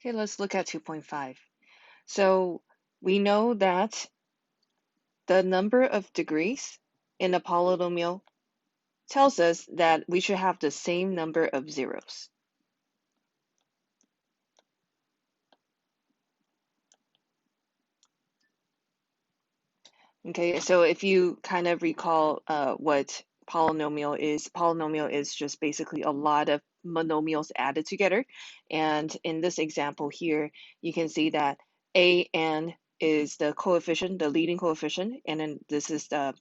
Okay, let's look at 2.5. So we know that the number of degrees in a polynomial tells us that we should have the same number of zeros. Okay, so if you kind of recall what polynomial is just basically a lot of monomials added together. And in this example here, you can see that an is the coefficient, the leading coefficient, and then this is the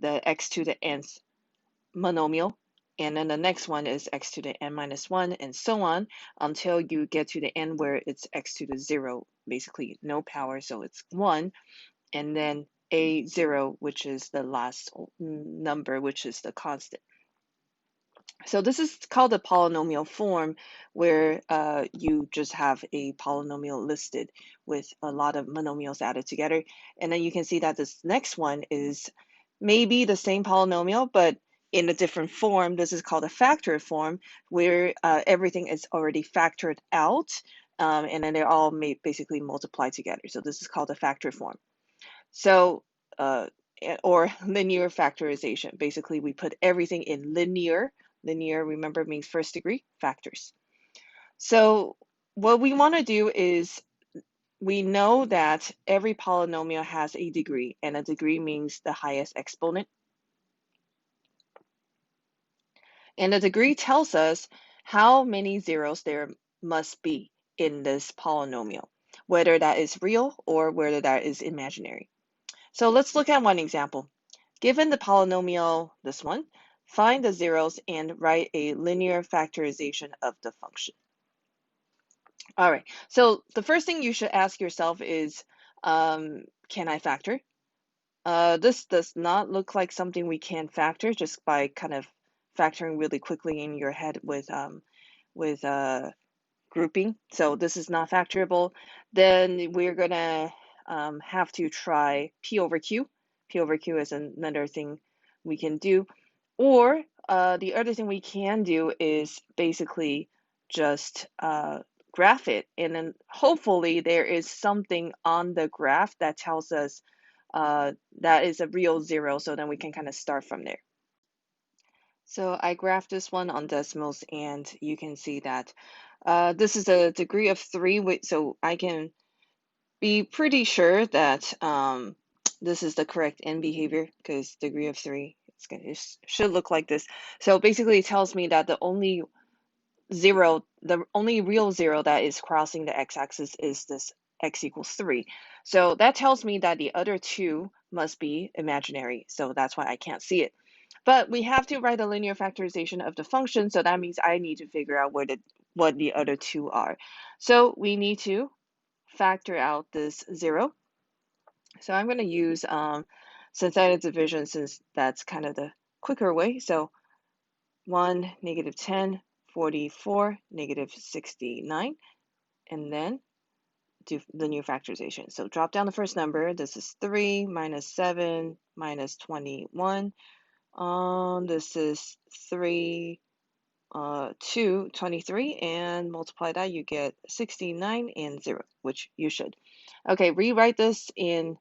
x to the nth monomial. And then the next one is x to the n minus 1, and so on until you get to the n where it's x to the 0, basically no power, so it's 1. And then a0, which is the last number, which is the constant. So this is called the polynomial form, where you just have a polynomial listed with a lot of monomials added together. And then you can see that this next one is maybe the same polynomial, but in a different form. This is called a factor form, where everything is already factored out, and then they're all basically multiplied together. So this is called a factor form. So, or linear factorization. Basically, we put everything in linear. Linear, remember, means first degree factors. So what we want to do is, we know that every polynomial has a degree, and a degree means the highest exponent. And the degree tells us how many zeros there must be in this polynomial, whether that is real or whether that is imaginary. So let's look at one example. Given the polynomial, this one, find the zeros and write a linear factorization of the function. All right, so the first thing you should ask yourself is, can I factor? This does not look like something we can factor just by kind of factoring really quickly in your head with grouping. So this is not factorable. Then we're gonna have to try P over Q. P over Q is another thing we can do. Or the other thing we can do is basically just graph it. And then hopefully there is something on the graph that tells us that is a real zero. So then we can kind of start from there. So I graphed this one on decimals, and you can see that this is a degree of 3, so I can be pretty sure that this is the correct end behavior, because degree of 3, it should look like this. So basically it tells me that the only real zero that is crossing the x-axis is this x equals 3. So that tells me that the other two must be imaginary, so that's why I can't see it. But we have to write a linear factorization of the function, so that means I need to figure out what the other two are. So we need to factor out this 0. So I'm going to use synthetic division, since that's kind of the quicker way. So 1, negative 10, 44, negative 69, and then do linear factorization. So drop down the first number. This is 3 minus 7 minus 21. This is 3, 2, 23, and multiply that, you get 69 and 0, which you should. Okay, rewrite this in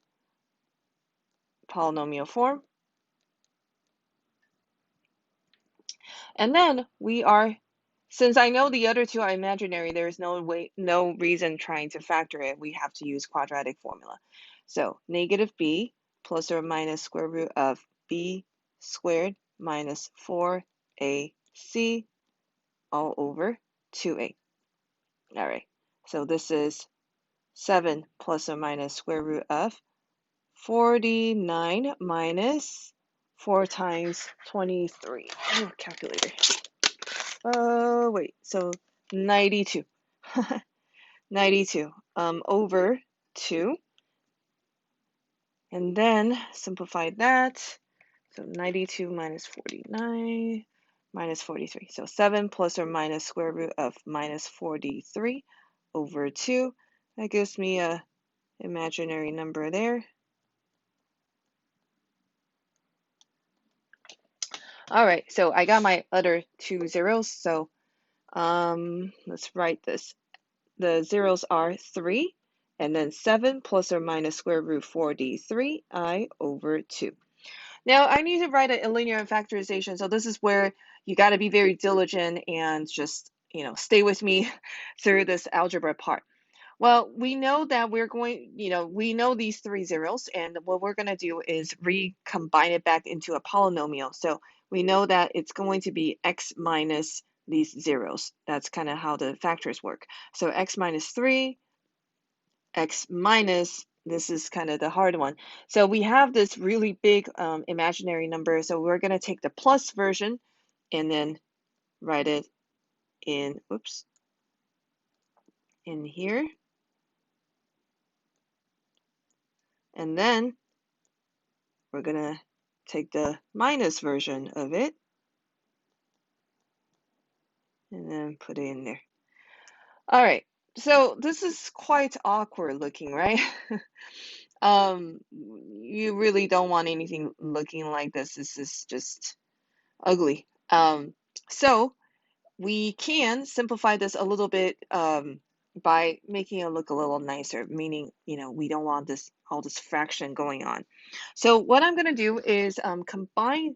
polynomial form. And then since I know the other two are imaginary, there's no reason trying to factor it. We have to use quadratic formula. So negative b plus or minus square root of b squared minus 4ac all over 2a. All right, so this is 7 plus or minus square root of 49 minus 4 times 23. Oh, calculator. Wait, so 92. 92 over 2. And then simplify that. So 92 minus 49 minus 43. So 7 plus or minus square root of minus 43 over 2. That gives me a imaginary number there. All right, so I got my other two zeros. So let's write this the zeros are 3, and then 7 plus or minus square root 4d 3i over 2. Now I need to write a linear factorization, so this is where you got to be very diligent and just, stay with me through this algebra part. Well, we know that we know these three zeros, and what we're going to do is recombine it back into a polynomial. So we know that it's going to be x minus these zeros. That's kind of how the factors work. So x minus 3, x minus, this is kind of the hard one. So we have this really big imaginary number, so we're going to take the plus version and then write it in, oops, in here. And then we're going to take the minus version of it and then put it in there. All right, so this is quite awkward looking, right? You really don't want anything looking like this. This is just ugly. So we can simplify this a little bit by making it look a little nicer, meaning, we don't want all this fraction going on. So what I'm going to do is combine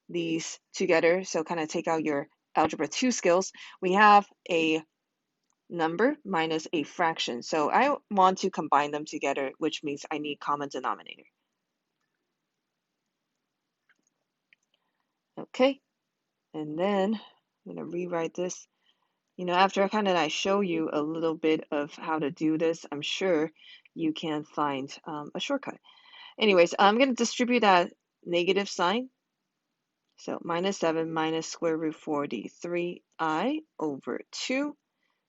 these together. So kind of take out your algebra 2 skills. We have a number minus a fraction. So I want to combine them together, which means I need common denominator. Okay, and then I'm going to rewrite this. After I show you a little bit of how to do this, I'm sure you can find a shortcut. Anyways, I'm going to distribute that negative sign. So minus 7 minus square root 4d 3i over 2.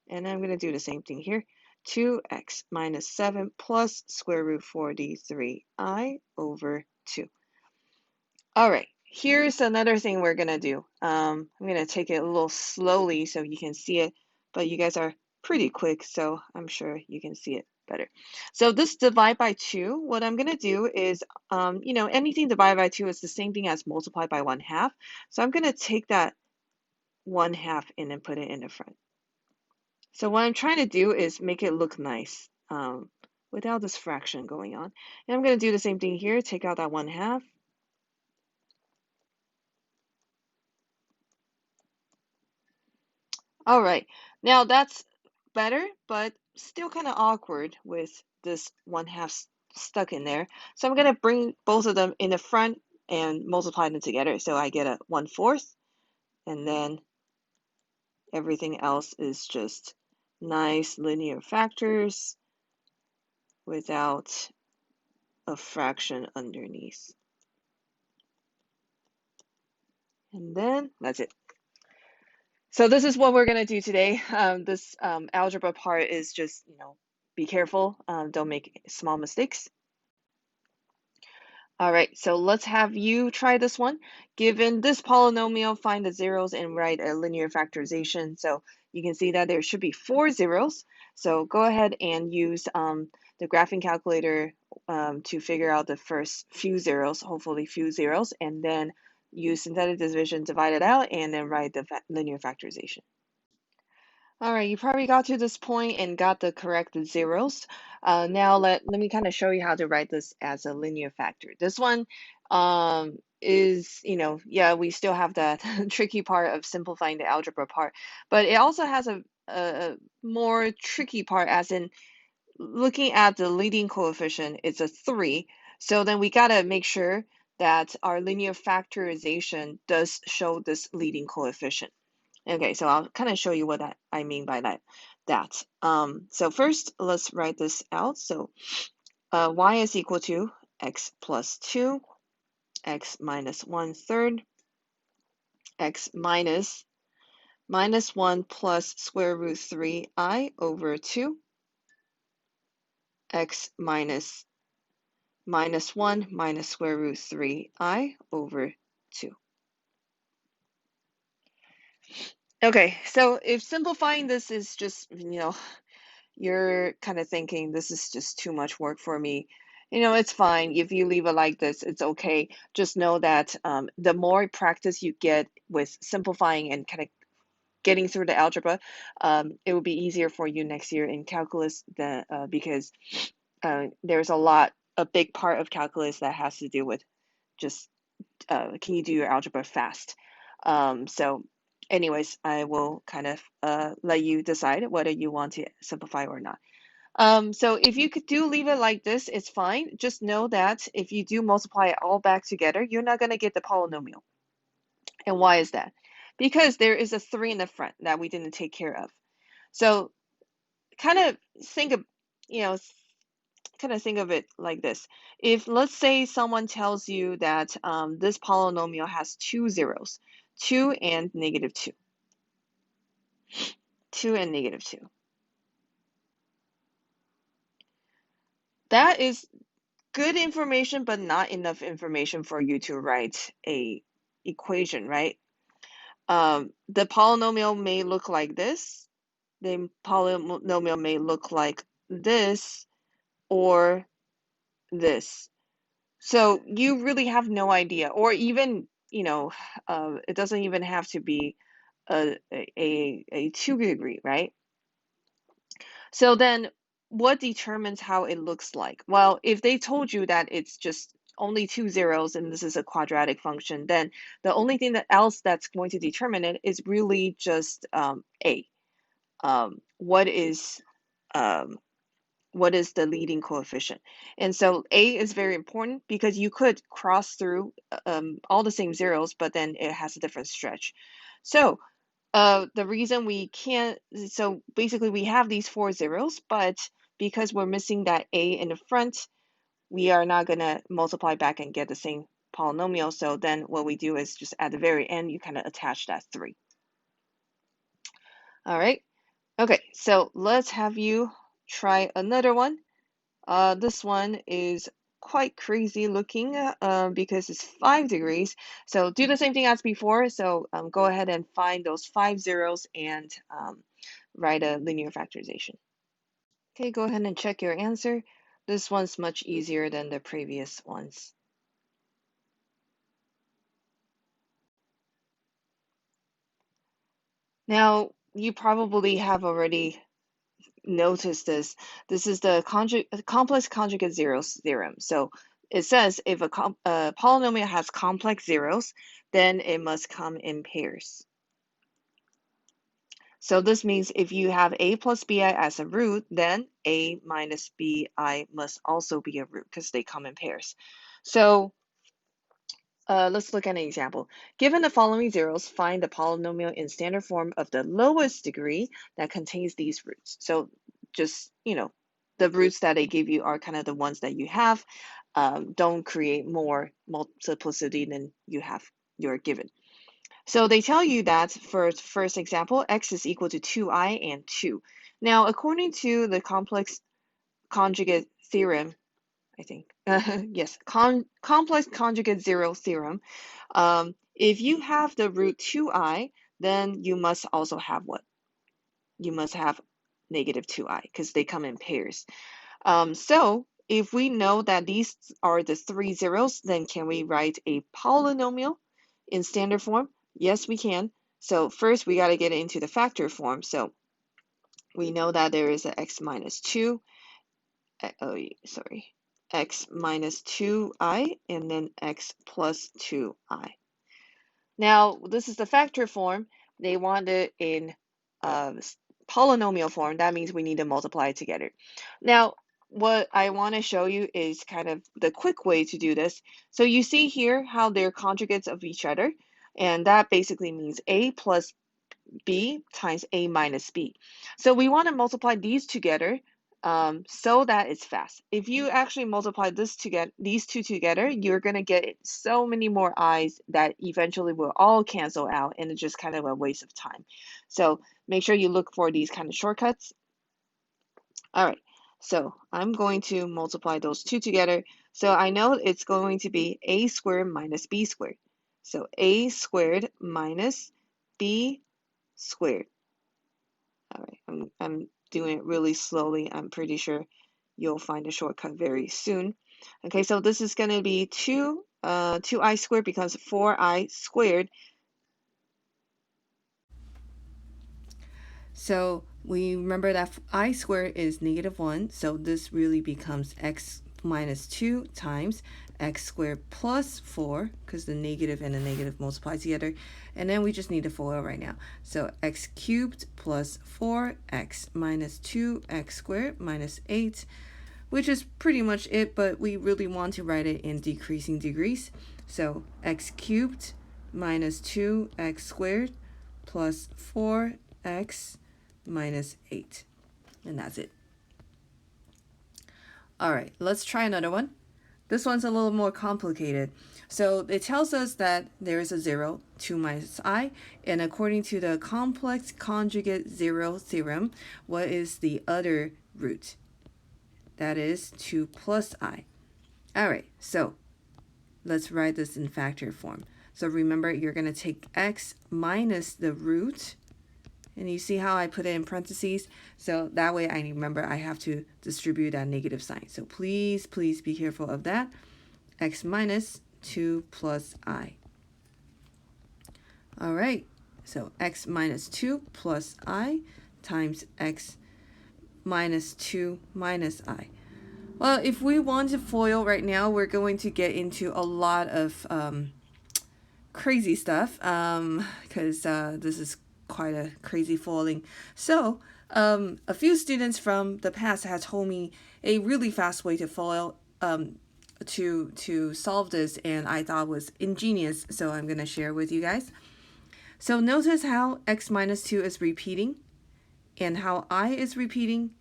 And I'm going to do the same thing here. 2x minus 7 plus square root 4d 3i over 2. All right, here's another thing we're going to do. I'm going to take it a little slowly so you can see it, but you guys are pretty quick, so I'm sure you can see it better. So this divide by 2, what I'm going to do is, anything divided by 2 is the same thing as multiply by 1/2. So I'm going to take that 1/2 and then put it in the front. So what I'm trying to do is make it look nice without this fraction going on. And I'm going to do the same thing here, take out that 1/2. All right, now that's better, but still kind of awkward with this 1/2 stuck in there. So I'm going to bring both of them in the front and multiply them together. So I get a 1/4, and then everything else is just nice linear factors without a fraction underneath. And then that's it. So this is what we're going to do today. This algebra part is just, be careful. Don't make small mistakes. All right, so let's have you try this one. Given this polynomial, find the zeros and write a linear factorization. So you can see that there should be 4 zeros. So go ahead and use the graphing calculator to figure out the first few zeros, hopefully few zeros, and then use synthetic division, divide it out, and then write the linear factorization. All right, you probably got to this point and got the correct zeros. Now let me kind of show you how to write this as a linear factor. This one is, yeah, we still have that tricky part of simplifying the algebra part, but it also has a more tricky part, as in looking at the leading coefficient, it's a 3. So then we got to make sure that our linear factorization does show this leading coefficient. Okay, so I'll kind of show you what I mean by that. So first, let's write this out. So y is equal to x plus 2, x minus 1/3, x minus 1 plus square root 3i over 2, x minus 1 minus square root 3i over 2. Okay, so if simplifying this is just, you're kind of thinking this is just too much work for me, it's fine. If you leave it like this, it's okay. Just know that the more practice you get with simplifying and kind of getting through the algebra, it will be easier for you next year in calculus than because there's a big part of calculus that has to do with just can you do your algebra fast? So anyways, I will kind of let you decide whether you want to simplify or not. So if you could do leave it like this, it's fine. Just know that if you do multiply it all back together, you're not going to get the polynomial. And why is that? Because there is a 3 in the front that we didn't take care of. So kind of think of, you know, kind of think of it like this. If let's say someone tells you that this polynomial has two zeros, 2 and negative 2, 2 and negative 2. That is good information, but not enough information for you to write a equation, right? The polynomial may look like this. The polynomial may look like this or this. So you really have no idea, or even, it doesn't even have to be a 2 degree, right? So then what determines how it looks like? Well, if they told you that it's just only two zeros and this is a quadratic function, then the only thing else that's going to determine it is really just A. What is um, what is the leading coefficient? And so A is very important because you could cross through all the same zeros, but then it has a different stretch. So the reason we can't, so basically we have these four zeros, but because we're missing that A in the front, we are not going to multiply back and get the same polynomial. So then what we do is just at the very end, you kind of attach that 3. All right. Okay, so let's have you try another one. This one is quite crazy looking because it's 5 degrees. So do the same thing as before. So go ahead and find those 5 zeros and write a linear factorization. Okay, go ahead and check your answer. This one's much easier than the previous ones. Now, you probably have already notice this. This is the complex conjugate zeros theorem. So it says if a polynomial has complex zeros, then it must come in pairs. So this means if you have a plus bi as a root, then a minus bi must also be a root because they come in pairs. So let's look at an example. Given the following zeros, find the polynomial in standard form of the lowest degree that contains these roots. So just, the roots that they give you are kind of the ones that you have. Don't create more multiplicity than you're given. So they tell you that for first example, x is equal to 2i and 2. Now, according to the complex conjugate theorem, I think. Yes, complex conjugate zero theorem. If you have the root 2i, then you must also have what? You must have negative 2i because they come in pairs. So if we know that these are the 3 zeros, then can we write a polynomial in standard form? Yes, we can. So first we got to get into the factor form. So we know that there is a x minus 2. X minus 2i and then x plus 2i. Now, this is the factor form. They want it in polynomial form. That means we need to multiply it together. Now, what I want to show you is kind of the quick way to do this. So you see here how they're conjugates of each other, and that basically means a plus b times a minus b. So we want to multiply these together so that it's fast. If you actually multiply these two together, you're going to get so many more i's that eventually will all cancel out, and it's just kind of a waste of time. So make sure you look for these kind of shortcuts. All right, so I'm going to multiply those two together. So I know it's going to be a squared minus b squared. So a squared minus b squared. All right, I'm doing it really slowly. I'm pretty sure you'll find a shortcut very soon. Okay, so this is going to be 2i squared becomes 4i squared. So we remember that I squared is -1, so this really becomes x minus 2 times x squared plus 4, because the negative and the negative multiply together, and then we just need to FOIL right now. So x cubed plus 4x minus 2x squared minus 8, which is pretty much it, but we really want to write it in decreasing degrees. So x cubed minus 2x squared plus 4x minus 8. And that's it. All right, let's try another one. This one's a little more complicated. So it tells us that there is a 0, 2 minus I, and according to the complex conjugate zero theorem, what is the other root? That is 2 plus I. All right, so let's write this in factor form. So remember, you're going to take x minus the root, and you see how I put it in parentheses? So that way I remember I have to distribute that negative sign. So please be careful of that. X minus 2 plus I. All right, so x minus 2 plus I times x minus 2 minus I. Well, if we want to FOIL right now, we're going to get into a lot of crazy stuff because this is quite a crazy foiling. So a few students from the past have told me a really fast way to FOIL to solve this, and I thought was ingenious, so I'm going to share with you guys. So notice how x minus 2 is repeating and how I is repeating,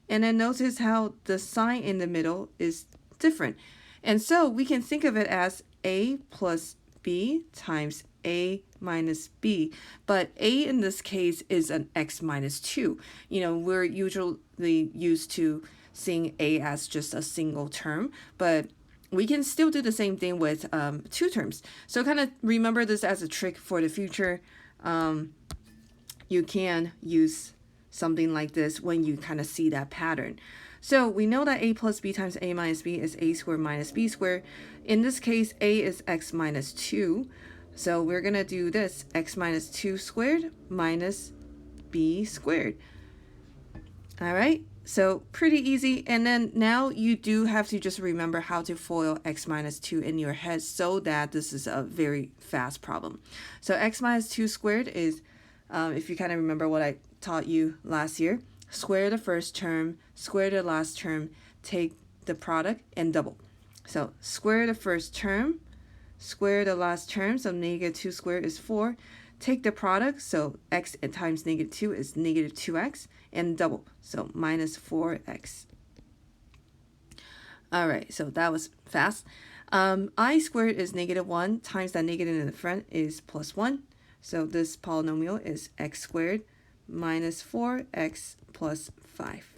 and then notice how the sign in the middle is different. And so we can think of it as a plus b times a minus b, but a in this case is an x minus 2. You know, we're usually used to seeing a as just a single term, but we can still do the same thing with two terms. So kind of remember this as a trick for the future. You can use something like this when you kind of see that pattern. So we know that a plus b times a minus b is a squared minus b squared. In this case, a is x minus 2. So we're going to do this, x minus 2 squared minus b squared. All right, so pretty easy. And then now you do have to just remember how to FOIL x minus 2 in your head so that this is a very fast problem. So x minus 2 squared is, if you kind of remember what I taught you last year, square the first term, square the last term, take the product, and double. So square the first term, square the last term, so negative 2 squared is 4. Take the product, so x times negative 2 is negative 2x, and double, so minus 4x. All right, so that was fast. I squared is negative 1 times that negative in the front is plus 1. So this polynomial is x squared minus 4x plus 5.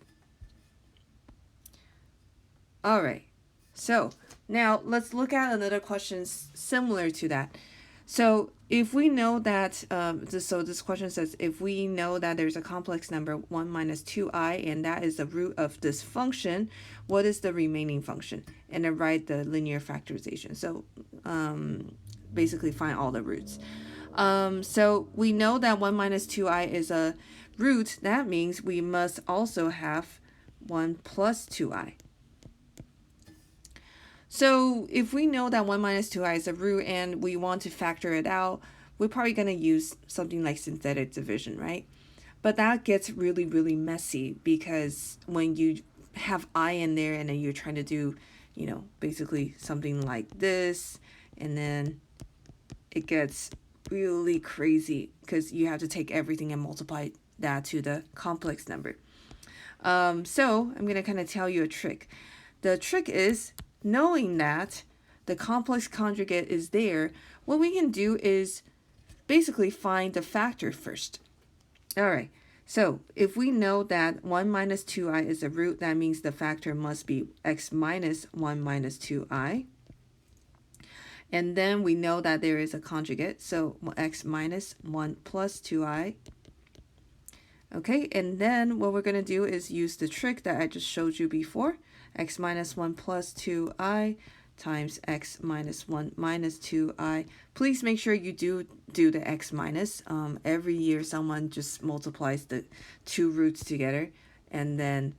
All right, so now let's look at another question similar to that. So if we know that, this question says, if we know that there's a complex number 1 minus 2i, and that is the root of this function, what is the remaining function? And then write the linear factorization. So basically find all the roots. So we know that 1 minus 2i is a root. That means we must also have 1 plus 2i. So if we know that 1 minus 2i is a root and we want to factor it out, we're probably going to use something like synthetic division, right? But that gets really, really messy because when you have I in there and then you're trying to do, you know, basically something like this, and then it gets really crazy because you have to take everything and multiply that to the complex number. So I'm going to kind of tell you a trick. The trick is, knowing that the complex conjugate is there, what we can do is basically find the factor first. All right, so if we know that 1 minus 2i is a root, that means the factor must be x minus 1 minus 2i. And then we know that there is a conjugate, so x minus 1 plus 2i. Okay, and then what we're going to do is use the trick that I just showed you before. X minus 1 plus 2i times x minus 1 minus 2i. Please make sure you do the x minus. Every year someone just multiplies the two roots together, and then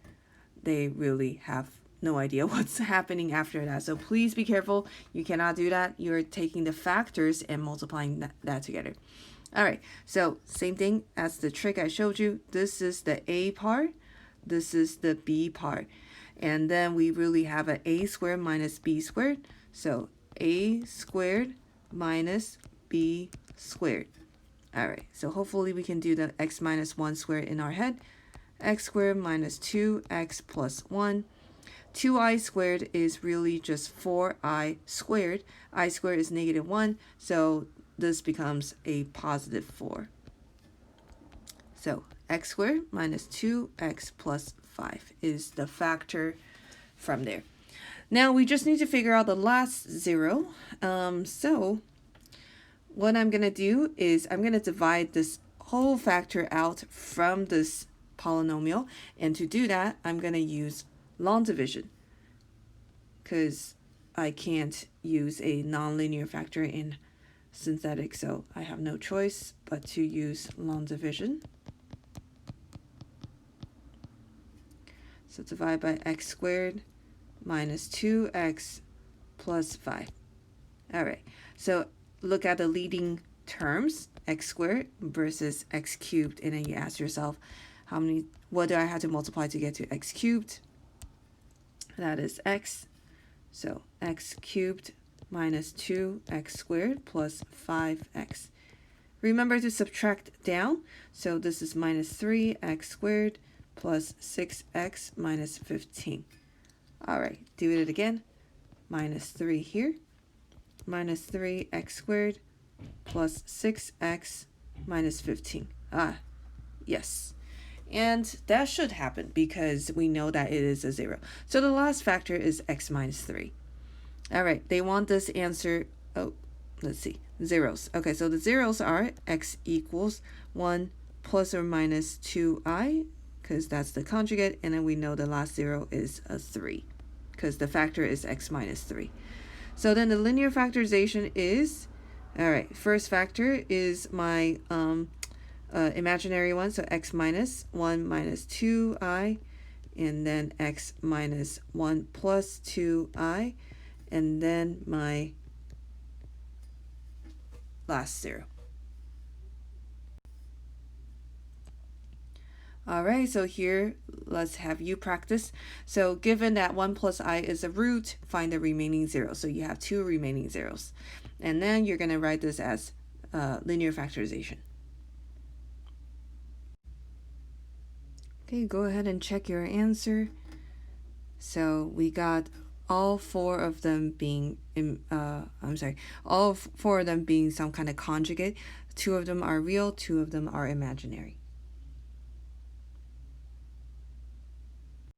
they really have no idea what's happening after that. So please be careful. You cannot do that. You're taking the factors and multiplying that together. All right, so same thing as the trick I showed you. This is the a part. This is the b part. And then we really have an a squared minus b squared. So a squared minus b squared. All right, so hopefully we can do the x minus 1 squared in our head. X squared minus 2x plus 1. 2i squared is really just 4i squared. I squared is negative 1, so this becomes a positive 4. So x squared minus 2x plus 5 is the factor from there. Now we just need to figure out the last zero. So what I'm going to do is I'm going to divide this whole factor out from this polynomial. And to do that, I'm going to use long division, because I can't use a nonlinear factor in synthetic, so I have no choice but to use long division. So divide by x squared minus 2x plus 5. All right, so look at the leading terms, x squared versus x cubed, and then you ask yourself, what do I have to multiply to get to x cubed? That is x. So x cubed minus 2x squared plus 5x. Remember to subtract down. So this is minus 3x squared plus 6x minus 15. All right, do it again. Minus 3 here. Minus 3x squared plus 6x minus 15. Yes. And that should happen because we know that it is a 0. So the last factor is x minus 3. All right, they want this answer, let's see, zeros. Okay, so the zeros are x equals 1 plus or minus 2i, because that's the conjugate, and then we know the last 0 is a 3, because the factor is x minus 3. So then the linear factorization is, all right, first factor is my imaginary one, so x minus 1 minus 2i, and then x minus 1 plus 2i, and then my last 0. All right, so here, let's have you practice. So given that 1 plus I is a root, find the remaining 0. So you have 2 remaining zeros. And then you're going to write this as linear factorization. Okay, go ahead and check your answer. So we got all 4 of them being, all 4 of them being some kind of conjugate. 2 of them are real, 2 of them are imaginary.